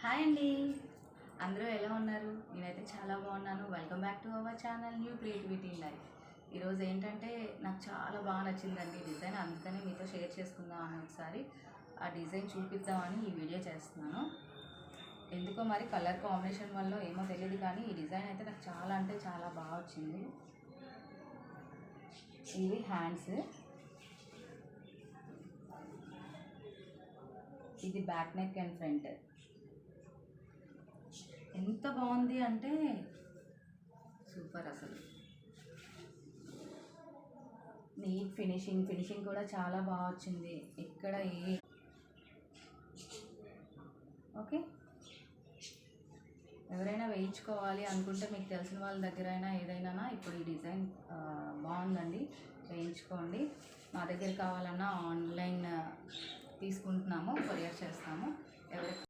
Hi అండి, అందరూ ఎలా ఉన్నారు? నేనైతే చాలా బాగున్నాను. Welcome back to our channel new creativity in life. ఈరోజు ఏంటంటే నాకు చాలా బాగా నచ్చిందండి డిజైన్, అందుకనే మీతో షేర్ చేసుకుందామని ఒకసారి ఆ డిజైన్ చూపిద్దామని ఈ వీడియో చేస్తున్నాను. ఎందుకో మరి కలర్ కాంబినేషన్ వల్ల ఏమో తెలియదు కానీ ఈ డిజైన్ అయితే నాకు చాలా అంటే చాలా బాగా వచ్చింది. ఇవి హ్యాండ్స్, ఇది బ్యాక్ నెక్ అండ్ ఫ్రంట్. ఎంత బాగుంది అంటే సూపర్ అసలు. నీట్ ఫినిషింగ్ కూడా చాలా బాగా వచ్చింది. ఇక్కడ ఓకే, ఎవరైనా వేయించుకోవాలి అనుకుంటే మీకు తెలిసిన వాళ్ళ దగ్గర అయినా ఏదైనా ఇప్పుడు ఈ డిజైన్ బాగుందండి, వేయించుకోండి. మా దగ్గర కావాలన్నా ఆన్లైన్ తీసుకుంటున్నాము, కొరియర్ చేస్తాము. ఎవరికి